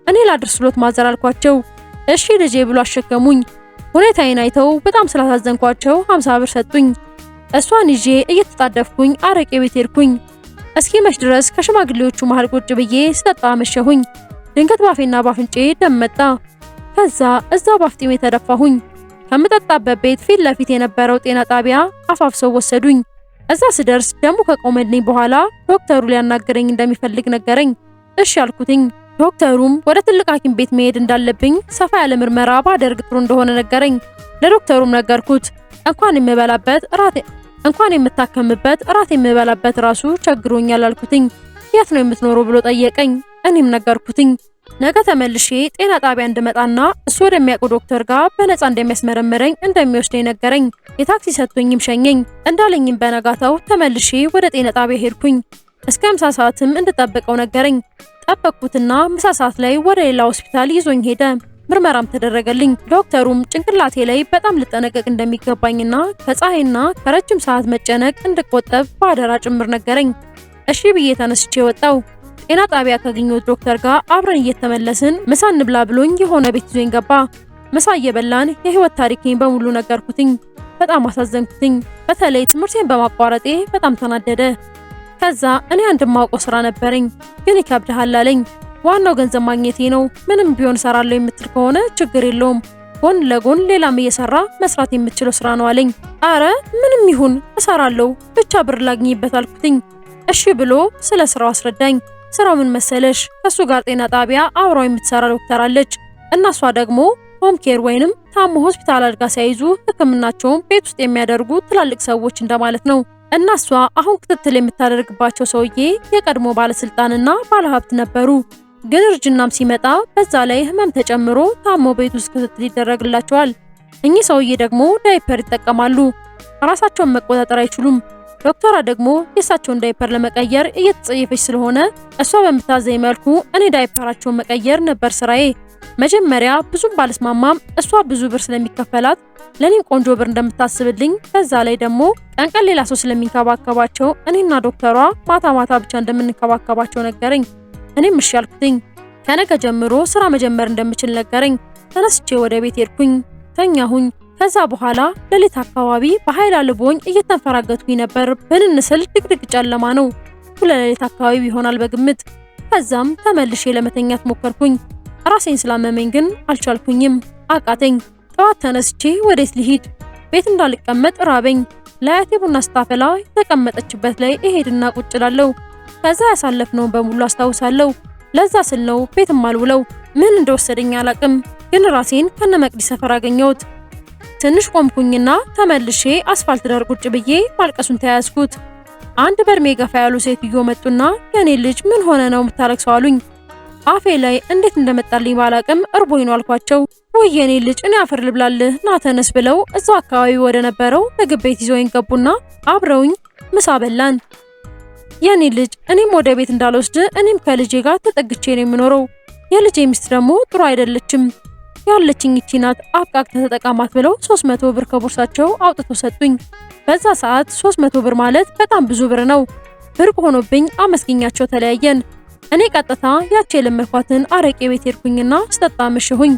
እኔ ላድርስሎት ማዘር አልኳቸው። እሺ ልጄ ብሎ አሸከሙኝ። ሁኔታዬን አይተው በጣም ስላሳዘንኳቸው 50 ብር ሰጡኝ። እሷን ይዤ እየተጣደፍኩኝ አረቄ ቤት ሄድኩኝ። እስኪ መሽ ድረስ ከሽማግሌዎቹ መሃል ቁጭ ብዬ ስጠጣ መሸሁኝ። ድንገት ባፌና ባፍንጬ ደም መጣ። ከዛ እዛው ባፍጢሜ ተደፋሁኝ። ከምጠጣበት ቤት ፊት ለፊት የነበረው ጤና ጣቢያ አፋፍሰው ወሰዱኝ። እዛ ስደርስ ደሙ ከቆመልኝ በኋላ ዶክተሩ ሊያናገረኝ እንደሚፈልግ ነገረኝ። እሺ አልኩትኝ። ዶክተሩም ወደ ትልቅ ሐኪም ቤት መሄድ እንዳለብኝ ሰፋ ያለ ምርመራ ባደርግ ጥሩ እንደሆነ ነገረኝ። ለዶክተሩም ነገርኩት። እንኳን የምታከምበት እራት የምበላበት ራሱ ቸግሮኛል አልኩትኝ። የት ነው የምትኖረው ብሎ ጠየቀኝ። እኔም ነገርኩትኝ። ነገ ተመልሼ ጤና ጣቢያ እንድመጣና እሱ ወደሚያውቁ ዶክተር ጋር በነፃ እንደሚያስመረምረኝ እንደሚወስደኝ ነገረኝ። የታክሲ ሰጥቶኝም ሸኘኝ። እንዳለኝም በነጋታው ተመልሼ ወደ ጤና ጣቢያ ሄድኩኝ። እስከ ምሳ ሰዓትም እንድጠብቀው ነገረኝ። ጠበቅኩትና ምሳ ሰዓት ላይ ወደ ሌላ ሆስፒታል ይዞኝ ሄደ። ምርመራም ተደረገልኝ። ዶክተሩም ጭንቅላቴ ላይ በጣም ልጠነቀቅ እንደሚገባኝና ከፀሐይና ከረጅም ሰዓት መጨነቅ እንድቆጠብ በአደራ ጭምር ነገረኝ። እሺ ብዬ ተነስቼ ወጣው። ጤና ጣቢያ ካገኘሁት ዶክተር ጋር አብረን እየተመለስን ምሳ እንብላ ብሎኝ የሆነ ቤት ይዞኝ ገባ። ምሳ እየበላን የህይወት ታሪኬን በሙሉ ነገርኩትኝ። በጣም አሳዘንኩትኝ። በተለይ ትምህርቴን በማቋረጤ በጣም ተናደደ። ከዛ እኔ አንድ ማውቀው ስራ ነበረኝ፣ ግን ይከብድሃል አለኝ። ዋናው ገንዘብ ማግኘቴ ነው። ምንም ቢሆን እሰራለሁ የምትል ከሆነ ችግር የለውም፣ ጎን ለጎን ሌላም እየሰራ መስራት የምትችለው ስራ ነው አለኝ። አረ ምንም ይሁን እሰራለሁ፣ ብቻ ብር ላግኝበት አልኩትኝ። እሺ ብሎ ስለ ስራው አስረዳኝ። ስራው ምን መሰለሽ? ከሱ ጋር ጤና ጣቢያ አብራው የምትሰራ ዶክተር አለች እና እሷ ደግሞ ሆም ኬር ወይንም ታሞ ሆስፒታል አልጋ ሳይዙ ህክምናቸውን ቤት ውስጥ የሚያደርጉ ትላልቅ ሰዎች እንደማለት ነው። እና እሷ አሁን ክትትል የምታደርግባቸው ሰውዬ የቀድሞ ባለስልጣንና ባለሀብት ነበሩ። ግን እርጅናም ሲመጣ በዛ ላይ ህመም ተጨምሮ ታሞ ቤት ውስጥ ክትትል ይደረግላቸዋል። እኚህ ሰውዬ ደግሞ ዳይፐር ይጠቀማሉ። ራሳቸውን መቆጣጠር አይችሉም። ዶክተሯ ደግሞ የእሳቸውን ዳይፐር ለመቀየር እየተጸየፈች ስለሆነ እሷ በምታዘኝ መልኩ እኔ ዳይፐራቸውን መቀየር ነበር ስራዬ። መጀመሪያ ብዙም ባልስማማም እሷ ብዙ ብር ስለሚከፈላት ለኔም ቆንጆ ብር እንደምታስብልኝ፣ በዛ ላይ ደግሞ ቀን ቀን ሌላ ሰው ስለሚንከባከባቸው እኔና ዶክተሯ ማታ ማታ ብቻ እንደምንከባከባቸው ነገረኝ። እኔም እሺ አልኩትኝ። ከነገ ጀምሮ ስራ መጀመር እንደምችል ነገረኝ። ተነስቼ ወደ ቤት ሄድኩኝ፣ ተኛሁኝ። ከዛ በኋላ ሌሊት አካባቢ በኃይል አልቦኝ እየተንፈራገጥኩኝ ነበር። ብንንስል ድቅድቅ ጨለማ ነው። ሁለት ሌሊት አካባቢ ይሆናል በግምት። ከዛም ተመልሼ ለመተኛት ሞከርኩኝ። ራሴን ስላመመኝ ግን አልቻልኩኝም፣ አቃተኝ። ጠዋት ተነስቼ ወዴት ልሂድ? ቤት እንዳልቀመጥ ራበኝ። ለአያቴ ቡና ስታፈላ የተቀመጠችበት ላይ እሄድና ቁጭ እላለሁ። ከዛ ያሳለፍነውን በሙሉ አስታውሳለሁ። ለዛ ስል ነው ቤትም አልውለው። ምን እንደወሰደኝ አላቅም፣ ግን ራሴን ከነመቅዲ ሰፈር አገኘሁት። ትንሽ ቆምኩኝና ተመልሼ አስፋልት ዳር ቁጭ ብዬ ማልቀሱን ተያያዝኩት። አንድ በእድሜ ገፋ ያሉ ሴትዮ መጡና የኔ ልጅ ምን ሆነ ነው የምታለቅሰው አሉኝ። አፌ ላይ እንዴት እንደመጣልኝ ባላቅም እርቦኝ ነው አልኳቸው። ወይ የኔ ልጅ እኔ አፈር ልብላልህ ና ተነስ ብለው እዛው አካባቢ ወደ ነበረው ምግብ ቤት ይዘውኝ ገቡና አብረውኝ ምሳ በላን። የኔ ልጅ እኔም ወደ ቤት እንዳልወስድ እኔም ከልጄ ጋር ተጠግቼ ነው የምኖረው። የልጄ ሚስት ደግሞ ጥሩ አይደለችም፣ ያለችኝ እቺ ናት፣ አብቃቅተህ ተጠቃማት ብለው 300 ብር ከቦርሳቸው አውጥተው ሰጡኝ። በዛ ሰዓት 300 ብር ማለት በጣም ብዙ ብር ነው። ብርቅ ሆኖብኝ አመስግኛቸው ተለያየን። እኔ ቀጥታ ያቺ የለመድኳትን አረቄ ቤት ሄድኩኝና ስጠጣ መሸሁኝ።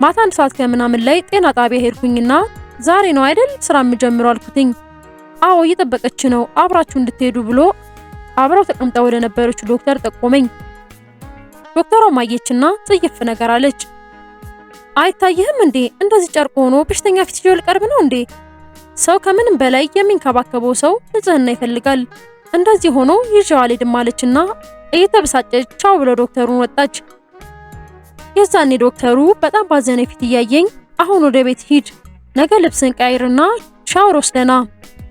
ማታ 1 ሰዓት ከምናምን ላይ ጤና ጣቢያ ሄድኩኝና ዛሬ ነው አይደል ስራ የምጀምረው አልኩትኝ። አዎ እየጠበቀች ነው አብራችሁ እንድትሄዱ ብሎ አብረው ተቀምጠው ወደ ነበረችው ዶክተር ጠቆመኝ። ዶክተሯ ማየችና ጽይፍ ነገር አለች። አይታየህም እንዴ እንደዚህ ጨርቅ ሆኖ በሽተኛ ፊት ይዞ ልቀርብ ነው እንዴ? ሰው ከምንም በላይ የሚንከባከበው ሰው ንጽህና ይፈልጋል። እንደዚህ ሆኖ ይዤው አልሄድም አለችና እየተበሳጨች ቻው ብሎ ዶክተሩን ወጣች። የዛኔ ዶክተሩ በጣም ባዘነ ፊት እያየኝ አሁን ወደ ቤት ሂድ፣ ነገ ልብስን ቀይርና ሻወር ወስደና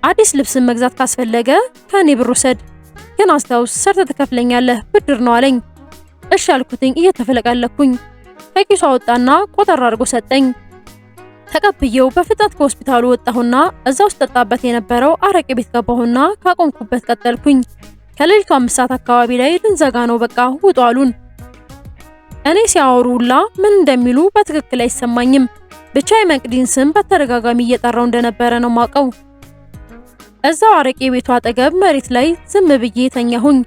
አዲስ ልብስን መግዛት ካስፈለገ ከኔ ብር ውሰድ፣ ግን አስታውስ ሰርተ ተከፍለኛለህ ብድር ነው አለኝ። እሺ አልኩትኝ እየተፈለቀለኩኝ። ከኪሱ አወጣና ቆጠር አድርጎ ሰጠኝ። ተቀብየው በፍጥነት ከሆስፒታሉ ወጣሁና እዛው ስጠጣበት የነበረው አረቄ ቤት ገባሁና ካቆምኩበት ቀጠልኩኝ። ከሌሊቱ 5 ሰዓት አካባቢ ላይ ልንዘጋ ነው በቃ ውጡ አሉን። እኔ ሲያወሩ ሁላ ምን እንደሚሉ በትክክል አይሰማኝም። ብቻ የመቅዲን ስም በተደጋጋሚ እየጠራው እንደነበረ ነው ማቀው። እዛው አረቄ ቤቱ አጠገብ መሬት ላይ ዝም ብዬ ተኛሁኝ።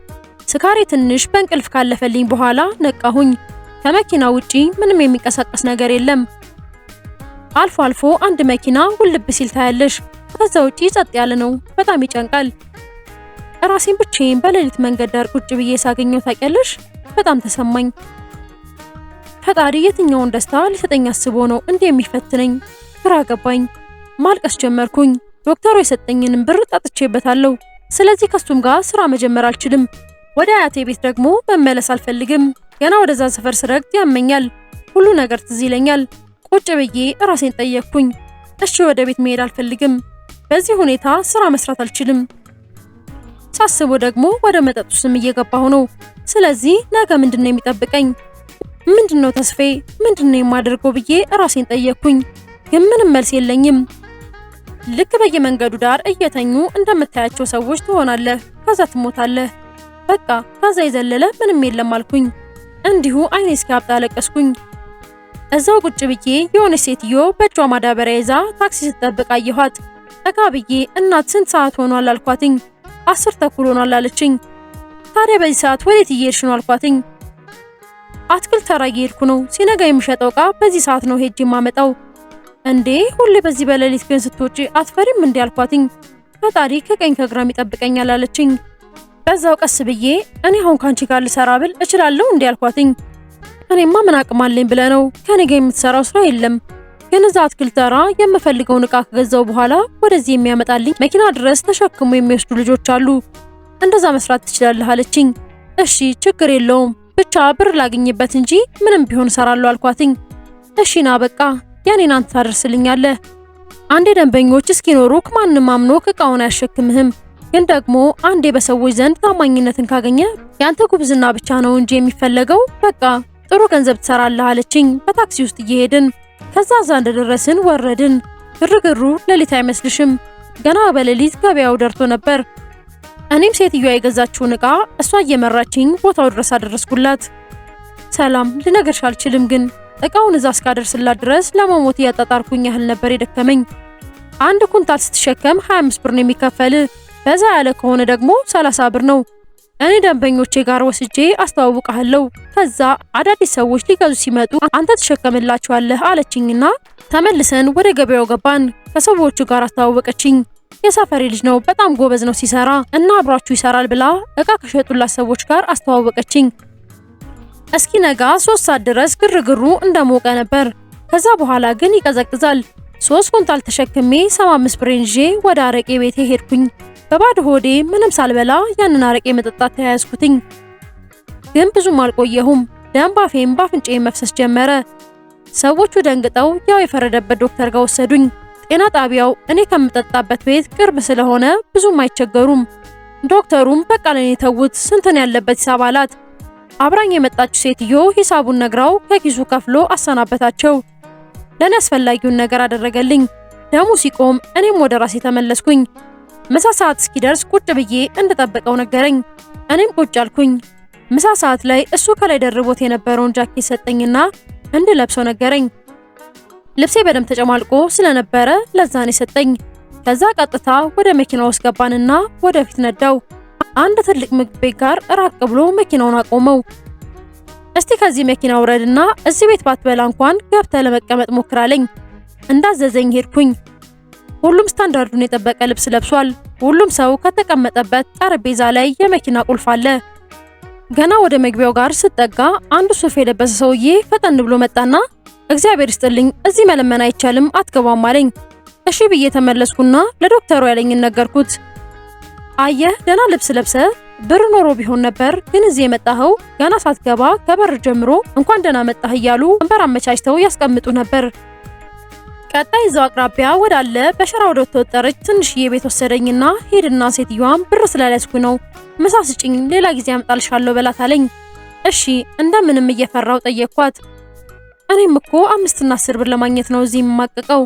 ስካሬ ትንሽ በእንቅልፍ ካለፈልኝ በኋላ ነቃሁኝ። ከመኪና ውጪ ምንም የሚንቀሳቀስ ነገር የለም። አልፎ አልፎ አንድ መኪና ውልብ ሲል ታያለሽ። ከዛ ውጪ ጸጥ ያለ ነው። በጣም ይጨንቃል። ራሴን ብቻዬን በሌሊት መንገድ ዳር ቁጭ ብዬ ሳገኘው ታውቂያለሽ፣ በጣም ተሰማኝ። ፈጣሪ የትኛውን ደስታ ሊሰጠኝ አስቦ ነው እንዴ የሚፈትነኝ? ግራ ገባኝ። ማልቀስ ጀመርኩኝ። ዶክተሩ የሰጠኝንም ብር ጠጥቼበታለሁ። ስለዚህ ከሱም ጋር ስራ መጀመር አልችልም። ወደ አያቴ ቤት ደግሞ መመለስ አልፈልግም። ገና ወደዛ ሰፈር ስረግጥ ያመኛል። ሁሉ ነገር ትዝ ይለኛል። ቁጭ ብዬ ራሴን ጠየቅኩኝ። እሺ ወደ ቤት መሄድ አልፈልግም። በዚህ ሁኔታ ስራ መስራት አልችልም። ሳስቦ ደግሞ ወደ መጠጡ ስም እየገባሁ ነው። ስለዚህ ነገ ምንድነው የሚጠብቀኝ? ምንድነው ተስፋዬ? ምንድነው የማደርገው ብዬ ራሴን ጠየቅኩኝ። ግን ምንም መልስ የለኝም። ልክ በየመንገዱ ዳር እየተኙ እንደምታያቸው ሰዎች ትሆናለህ፣ ከዛ ትሞታለህ። በቃ ከዛ የዘለለ ምንም የለም አልኩኝ። እንዲሁ አይኔ እስኪያብጥ አለቀስኩኝ። እዛው ቁጭ ብዬ የሆነች ሴትዮ በእጇ ማዳበሪያ ይዛ ታክሲ ስትጠብቅ አየኋት። ጠጋ ብዬ እናት ስንት ሰዓት ሆኗል አልኳትኝ። 10 ተኩል ሆኗል አለችኝ። ታዲያ በዚህ ሰዓት ወዴት እየሄድሽ ነው አልኳትኝ። አትክልት ተራ እየሄድኩ ነው። ሲነጋ የሚሸጠው ዕቃ በዚህ ሰዓት ነው ሄጄ የማመጣው። እንዴ ሁሌ በዚህ በሌሊት ግን ስትወጪ አትፈሪም እንዴ አልኳትኝ። ፈጣሪ ከቀኝ ከግራም ይጠብቀኛል አለችኝ። በዛው ቀስ ብዬ እኔ አሁን ካንቺ ጋር ልሰራ ብል እችላለሁ እንዴ አልኳትኝ። እኔማ ምን አቅም አለኝ ብለህ ነው? ከኔ ጋር የምትሰራው ስራ የለም። ግን እዛ አትክልት ተራ የምፈልገውን ዕቃ ከገዛው በኋላ ወደዚህ የሚያመጣልኝ መኪና ድረስ ተሸክሞ የሚወስዱ ልጆች አሉ። እንደዛ መስራት ትችላለህ አለችኝ። እሺ ችግር የለውም ብቻ ብር ላግኝበት እንጂ ምንም ቢሆን እሰራለሁ አልኳትኝ። እሺ ና በቃ ያኔን አንተ ታደርስልኛለህ። አንዴ ደንበኞች እስኪኖሩክ ማንም አምኖክ ዕቃውን አያሸክምህም። ግን ደግሞ አንዴ በሰዎች ዘንድ ታማኝነትን ካገኘ ያንተ ጉብዝና ብቻ ነው እንጂ የሚፈለገው። በቃ ጥሩ ገንዘብ ትሰራለህ አለችኝ። በታክሲ ውስጥ እየሄድን ከዛ እንደደረስን ወረድን። ግርግሩ ሌሊት አይመስልሽም? ገና በሌሊት ገበያው ደርቶ ነበር። እኔም ሴትዮዋ የገዛችውን ዕቃ እሷ እየመራችኝ ቦታው ድረስ አደረስኩላት። ሰላም ልነግርሽ አልችልም፣ ግን ዕቃውን እዛ እስካደርስላት ድረስ ለመሞት እያጣጣርኩኝ ያህል ነበር የደከመኝ። አንድ ኩንታል ስትሸከም 25 ብር ነው የሚከፈል። በዛ ያለ ከሆነ ደግሞ 30 ብር ነው። እኔ ደንበኞቼ ጋር ወስጄ አስተዋውቃለሁ። ከዛ አዳዲስ ሰዎች ሊገዙ ሲመጡ አንተ ተሸከምላቸዋለህ አለችኝና ተመልሰን ወደ ገበያው ገባን። ከሰዎቹ ጋር አስተዋወቀችኝ። የሰፈሬ ልጅ ነው፣ በጣም ጎበዝ ነው ሲሰራ እና አብሯችሁ ይሰራል ብላ ዕቃ ከሸጡላት ሰዎች ጋር አስተዋወቀችኝ። እስኪ ነጋ 3 ሰዓት ድረስ ግርግሩ እንደሞቀ ነበር። ከዛ በኋላ ግን ይቀዘቅዛል። 3 ኩንታል ተሸክሜ 75 ብሬን ይዤ ወደ አረቄ ቤቴ ሄድኩኝ። በባዶ ሆዴ ምንም ሳልበላ ያንን አረቄ መጠጣት ተያያዝኩትኝ። ግን ብዙም አልቆየሁም። ደም ባፌም ባፍንጫዬ መፍሰስ ጀመረ። ሰዎቹ ደንግጠው ያው የፈረደበት ዶክተር ጋር ወሰዱኝ። ጤና ጣቢያው እኔ ከምጠጣበት ቤት ቅርብ ስለሆነ ብዙም አይቸገሩም። ዶክተሩም በቃ ለኔ ተውት፣ ስንትን ያለበት ሂሳብ አላት። አብራኝ የመጣችው ሴትዮ ሂሳቡን ነግራው ከኪሱ ከፍሎ አሰናበታቸው። ለኔ አስፈላጊውን ነገር አደረገልኝ። ደሙ ሲቆም እኔም ወደ ራሴ ተመለስኩኝ። ምሳ ሰዓት እስኪደርስ ቁጭ ብዬ እንድጠብቀው ነገረኝ። እኔም ቁጭ አልኩኝ። ምሳ ሰዓት ላይ እሱ ከላይ ደርቦት የነበረውን ጃኬት ሰጠኝና እንድለብሰው ነገረኝ። ልብሴ በደም ተጨማልቆ ስለነበረ ለዛኔ ሰጠኝ። ከዛ ቀጥታ ወደ መኪናው ውስጥ ገባንና ወደፊት ነዳው። አንድ ትልቅ ምግብ ቤት ጋር ራቅ ብሎ መኪናውን አቆመው። እስቲ ከዚህ መኪና ውረድና እዚህ ቤት ባትበላ እንኳን ገብተህ ለመቀመጥ ሞክራለኝ። እንዳዘዘኝ ሄድኩኝ። ሁሉም ስታንዳርዱን የጠበቀ ልብስ ለብሷል። ሁሉም ሰው ከተቀመጠበት ጠረጴዛ ላይ የመኪና ቁልፍ አለ። ገና ወደ መግቢያው ጋር ስጠጋ አንድ ሱፍ የለበሰ ሰውዬ ፈጠን ብሎ መጣና እግዚአብሔር ይስጥልኝ፣ እዚህ መለመን አይቻልም አትገባም አለኝ። እሺ ብዬ ተመለስኩና ለዶክተሩ ያለኝን ነገርኩት። አየህ ደህና ልብስ ለብሰ ብር ኖሮ ቢሆን ነበር፣ ግን እዚህ የመጣኸው ገና ሳትገባ ከበር ጀምሮ እንኳን ደህና መጣህ እያሉ ወንበር አመቻችተው ያስቀምጡ ነበር። ቀጣይ እዛው አቅራቢያ ወዳለ በሸራ ወደ ተወጠረች ትንሽዬ ቤት ወሰደኝና ሄድና ሴትዮዋም ብር ስላልያዝኩ ነው ምሳ ስጭኝ፣ ሌላ ጊዜ አምጣልሻለሁ በላት አለኝ። እሺ እንደምንም እየፈራው ጠየቅኳት። እኔም እኮ 5 እና 10 ብር ለማግኘት ነው እዚህ የማቀቀው፣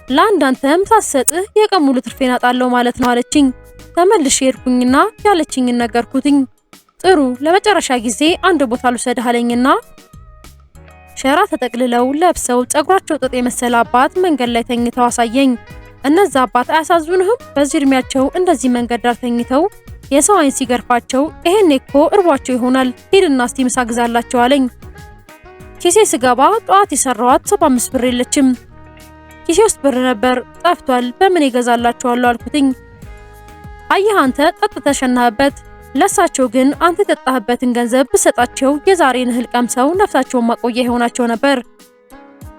ለአንድ አንተም ሳሰጥህ የቀን ሙሉ ትርፌን አጣለሁ ማለት ነው አለችኝ። ተመልሼ ሄድኩኝና ያለችኝን ነገርኩትኝ። ጥሩ ለመጨረሻ ጊዜ አንድ ቦታ ልውሰድህ አለኝና ሸራ ተጠቅልለው ለብሰው ጸጉራቸው ጥጥ የመሰለ አባት መንገድ ላይ ተኝተው አሳየኝ። እነዛ አባት አያሳዝኑህም? በዚህ እድሜያቸው እንደዚህ መንገድ ዳር ተኝተው የሰው አይን ሲገርፋቸው፣ ይሄኔ እኮ እርቧቸው ይሆናል፣ ሂድና እስቲ ምሳ ግዛላቸው አለኝ። ኪሴ ስገባ ጠዋት የሰራዋት 75 ብር የለችም። ኪሴ ውስጥ ብር ነበር፣ ጠፍቷል። በምን ይገዛላቸዋለሁ አልኩትኝ። አየህ አንተ ጠጥተህ ሸናህበት፣ ለሳቸው ግን አንተ የጠጣህበትን ገንዘብ ብሰጣቸው የዛሬን እህል ቀምሰው ነፍሳቸውን ማቆያ ይሆናቸው ነበር።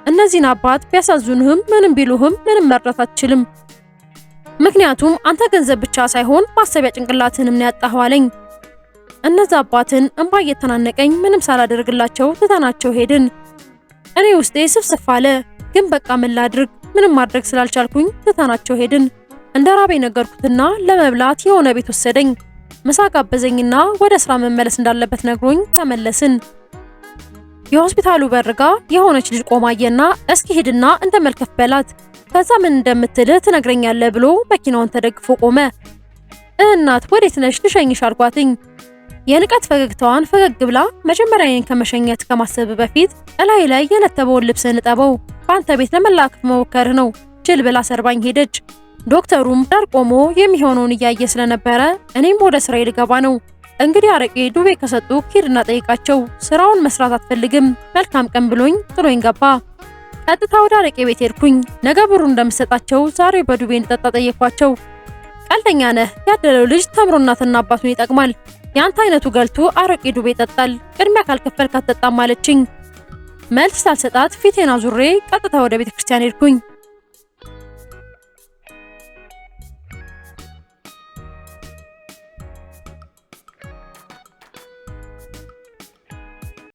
እነዚህን አባት ቢያሳዝኑህም ምንም ቢሉህም ምንም መርዳት አትችልም። ምክንያቱም አንተ ገንዘብ ብቻ ሳይሆን ማሰቢያ ጭንቅላትህንም ነው ያጣኸው አለኝ። እነዛ አባትን እንባ እየተናነቀኝ ምንም ሳላደርግላቸው ትተናቸው ሄድን። እኔ ውስጤ ስፍስፍ አለ። ግን በቃ ምን ላድርግ? ምንም ማድረግ ስላልቻልኩኝ ትተናቸው ሄድን። እንደ ራቤ ነገርኩትና ለመብላት የሆነ ቤት ወሰደኝ። ምሳ ጋበዘኝና ወደ ስራ መመለስ እንዳለበት ነግሮኝ ተመለስን። የሆስፒታሉ በርጋ የሆነች ልጅ ቆማየና እስኪ ሄድና እንደመልከፍ በላት፣ ከዛ ምን እንደምትልህ ትነግረኛለህ ብሎ መኪናውን ተደግፎ ቆመ። እናት ወዴት ነሽ? ልሸኝሽ አልኳትኝ። የንቀት ፈገግታዋን ፈገግ ብላ መጀመሪያ እኔን ከመሸኘት ከማሰብ በፊት እላይ ላይ የነተበውን ልብስህን እጠበው፣ በአንተ ቤት ለመላከፍ መሞከርህ ነው ጅል ብላ ሰርባኝ ሄደች። ዶክተሩም ዳር ቆሞ የሚሆነውን እያየ ስለነበረ እኔም ወደ ስራዬ ልገባ ነው። እንግዲህ አረቄ ዱቤ ከሰጡ ሂድና ጠይቃቸው፣ ስራውን መስራት አትፈልግም መልካም ቀን ብሎኝ ጥሎኝ ገባ። ቀጥታ ወደ አረቄ ቤት ሄድኩኝ። ነገ ብሩ እንደምሰጣቸው ዛሬ በዱቤ እንጠጣ ጠየኳቸው። ቀልደኛ ነህ፣ ያደለው ልጅ ተምሮ እናትና አባቱን ይጠቅማል፣ ያንተ አይነቱ ገልቱ አረቄ ዱቤ ይጠጣል፣ ቅድሚያ ካልከፈልክ አትጠጣም አለችኝ። መልስ ሳልሰጣት ፊቴን አዙሬ ቀጥታ ወደ ቤተክርስቲያን ሄድኩኝ።